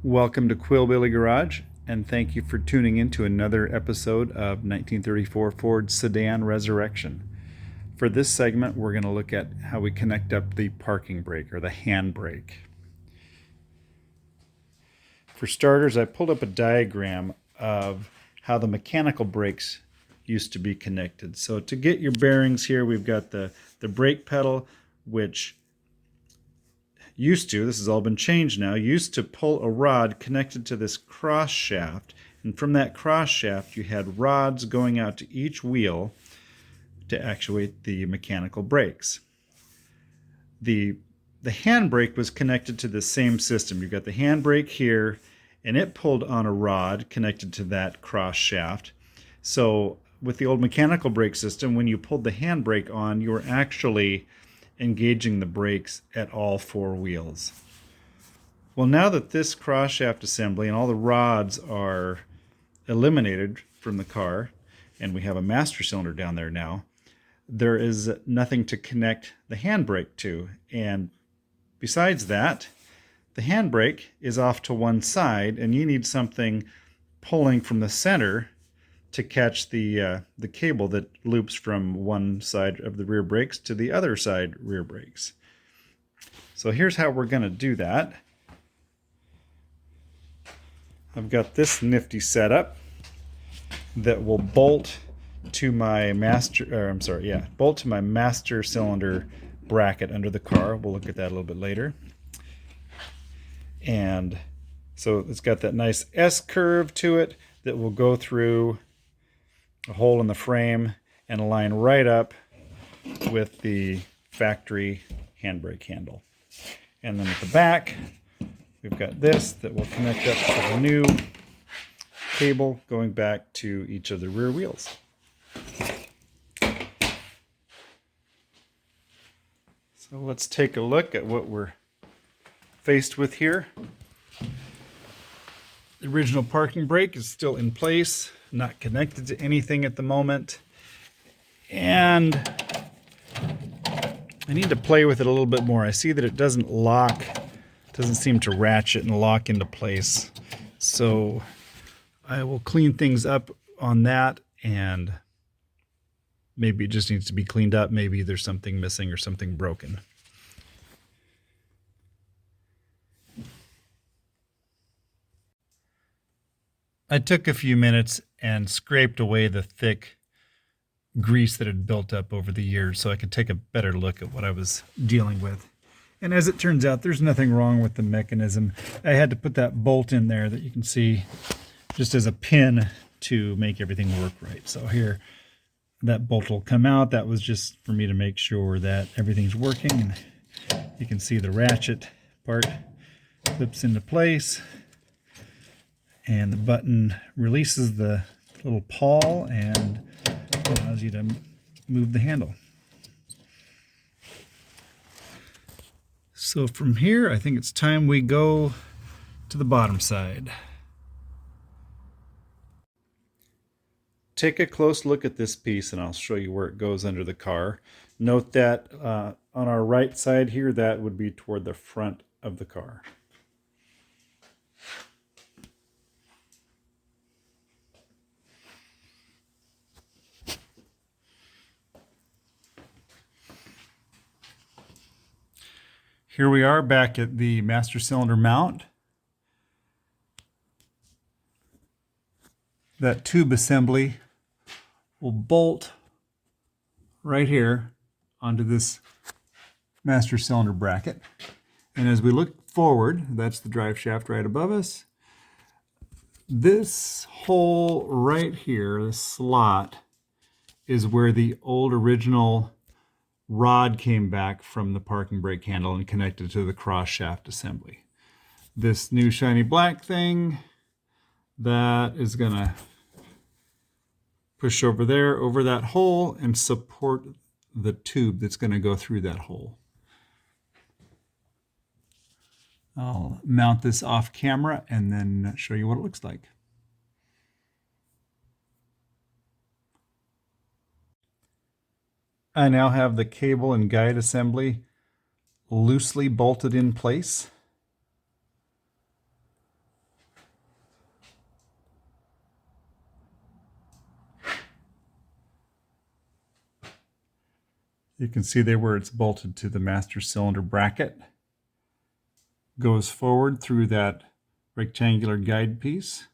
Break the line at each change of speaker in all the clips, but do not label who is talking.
Welcome to Quillbilly Garage, and thank you for tuning in to another episode of 1934 Ford Sedan Resurrection. For this segment, we're going to look at how we connect up the parking brake, or the handbrake. For starters, I pulled up a diagram of how the mechanical brakes used to be connected. So to get your bearings here, we've got the brake pedal, which this has all been changed now, used to pull a rod connected to this cross shaft, and from that cross shaft you had rods going out to each wheel to actuate the mechanical brakes. The handbrake was connected to the same system. You've got the handbrake here, and it pulled on a rod connected to that cross shaft. So with the old mechanical brake system, when you pulled the handbrake on, you were actually engaging the brakes at all four wheels. Well, now that this cross shaft assembly and all the rods are eliminated from the car, and we have a master cylinder down there now, there is nothing to connect the handbrake to. And besides that, the handbrake is off to one side, and you need something pulling from the center to catch the cable that loops from one side of the rear brakes to the other side rear brakes. So here's how we're going to do that. I've got this nifty setup that will bolt to my master cylinder bracket under the car. We'll look at that a little bit later. And so it's got that nice S curve to it that will go through a hole in the frame and line right up with the factory handbrake handle. And then at the back, we've got this that will connect up to the new cable going back to each of the rear wheels. So let's take a look at what we're faced with here. The original parking brake is still in place, not connected to anything at the moment. And I need to play with it a little bit more. I see that it doesn't lock, doesn't seem to ratchet and lock into place. So I will clean things up on that, and maybe it just needs to be cleaned up. Maybe there's something missing or something broken. I took a few minutes and scraped away the thick grease that had built up over the years so I could take a better look at what I was dealing with. And as it turns out, there's nothing wrong with the mechanism. I had to put that bolt in there that you can see just as a pin to make everything work right. So here, that bolt will come out. That was just for me to make sure that everything's working. And you can see the ratchet part clips into place, and the button releases the little pawl and allows you to move the handle. So from here, I think it's time we go to the bottom side. Take a close look at this piece, and I'll show you where it goes under the car. Note that on our right side here, that would be toward the front of the car. Here we are back at the master cylinder mount. That tube assembly will bolt right here onto this master cylinder bracket. And as we look forward, that's the drive shaft right above us. This hole right here, this slot, is where the old original rod came back from the parking brake handle and connected to the cross shaft assembly. This new shiny black thing, that is going to push over there, over that hole, and support the tube that's going to go through that hole. I'll mount this off camera and then show you what it looks like. I now have the cable and guide assembly loosely bolted in place. You can see there where it's bolted to the master cylinder bracket. Goes forward through that rectangular guide piece.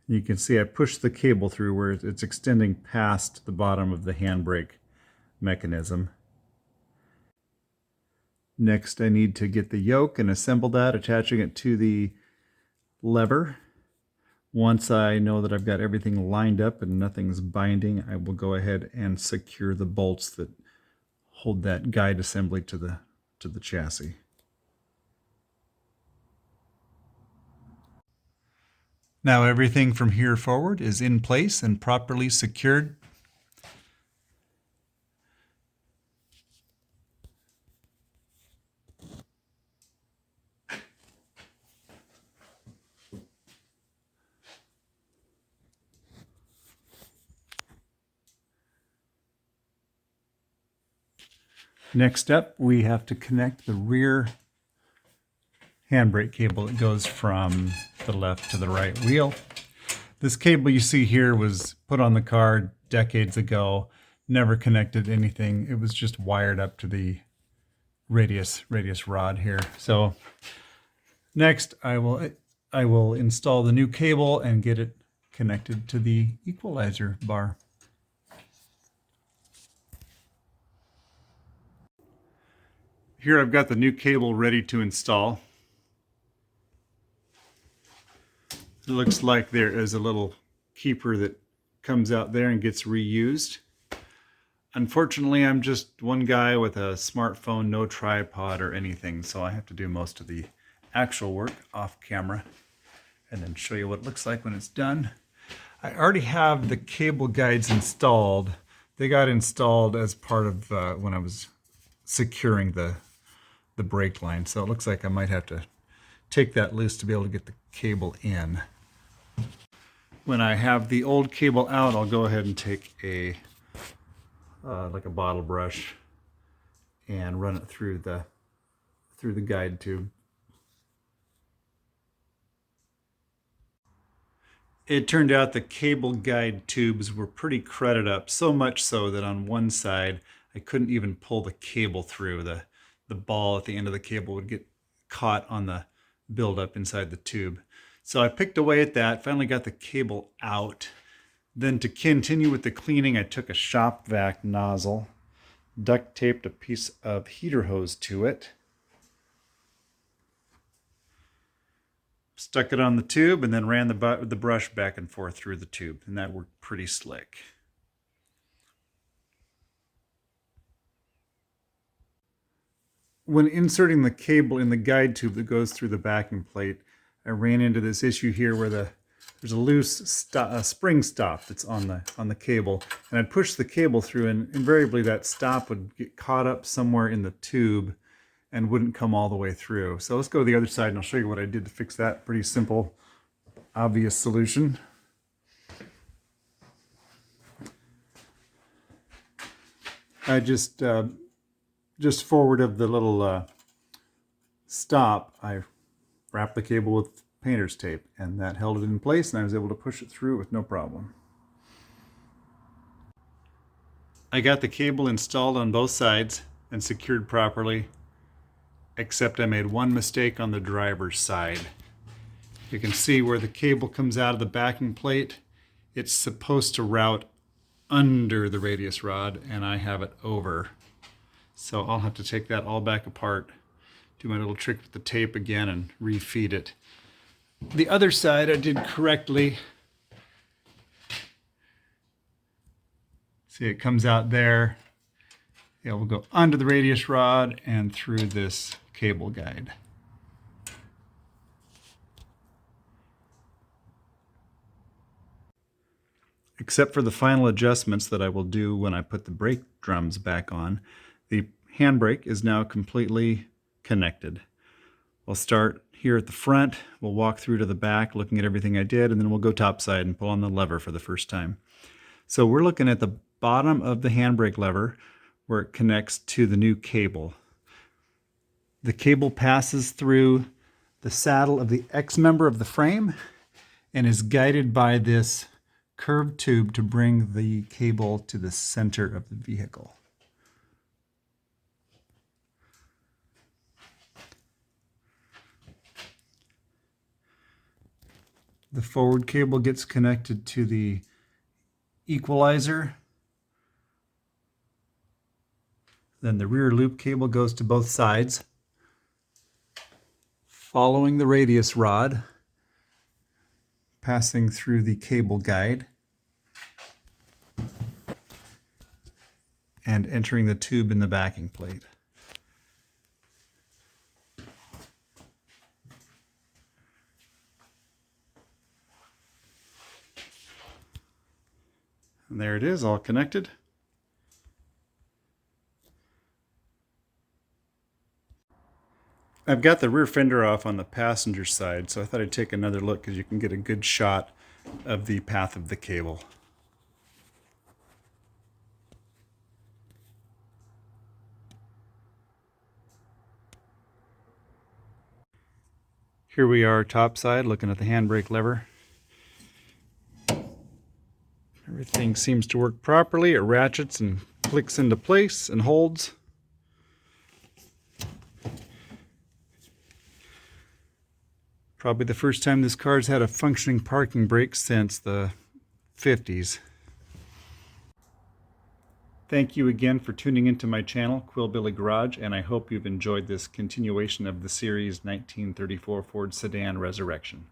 You can see I pushed the cable through where it's extending past the bottom of the handbrake mechanism. Next, I need to get the yoke and assemble that, attaching it to the lever. Once I know that I've got everything lined up and nothing's binding, I will go ahead and secure the bolts that hold that guide assembly to the chassis. Now everything from here forward is in place and properly secured. Next up, we have to connect the rear handbrake cable that goes from the left to the right wheel. This cable you see here was put on the car decades ago, never connected anything. It was just wired up to the radius rod here. So next I will install the new cable and get it connected to the equalizer bar. Here I've got the new cable ready to install. It looks like there is a little keeper that comes out there and gets reused. Unfortunately, I'm just one guy with a smartphone, no tripod or anything, so I have to do most of the actual work off camera and then show you what it looks like when it's done. I already have the cable guides installed. They got installed as part of when I was securing the brake line, so it looks like I might have to take that loose to be able to get the cable in. When I have the old cable out, I'll go ahead and take a like a bottle brush and run it through the guide tube. It turned out the cable guide tubes were pretty crudted up, so much so that on one side I couldn't even pull the cable through. The ball at the end of the cable would get caught on the buildup inside the tube. So I picked away at that, finally got the cable out. Then to continue with the cleaning, I took a shop vac nozzle, duct taped a piece of heater hose to it, stuck it on the tube, and then ran the brush back and forth through the tube, and that worked pretty slick. When inserting the cable in the guide tube that goes through the backing plate, I ran into this issue here where there's a loose spring stop that's on the cable, and I'd push the cable through, and invariably that stop would get caught up somewhere in the tube and wouldn't come all the way through. So let's go to the other side and I'll show you what I did to fix that. Pretty simple, obvious solution. I just forward of the little stop, I wrapped the cable with painter's tape, and that held it in place, and I was able to push it through with no problem. I got the cable installed on both sides and secured properly, except I made one mistake on the driver's side. You can see where the cable comes out of the backing plate. It's supposed to route under the radius rod, and I have it over. So I'll have to take that all back apart, do my little trick with the tape again, and refeed it. The other side I did correctly. See, it comes out there. It will go under the radius rod and through this cable guide. Except for the final adjustments that I will do when I put the brake drums back on, the handbrake is now completely connected. We'll start here at the front, we'll walk through to the back looking at everything I did, and then we'll go topside and pull on the lever for the first time. So we're looking at the bottom of the handbrake lever where it connects to the new cable. The cable passes through the saddle of the X member of the frame and is guided by this curved tube to bring the cable to the center of the vehicle. The forward cable gets connected to the equalizer. Then the rear loop cable goes to both sides, following the radius rod, passing through the cable guide, and entering the tube in the backing plate. And there it is, all connected. I've got the rear fender off on the passenger side, so I thought I'd take another look because you can get a good shot of the path of the cable. Here we are topside looking at the handbrake lever. Everything seems to work properly. It ratchets and clicks into place and holds. Probably the first time this car's had a functioning parking brake since the 50s. Thank you again for tuning into my channel, Quillbilly Garage, and I hope you've enjoyed this continuation of the series 1934 Ford Sedan Resurrection.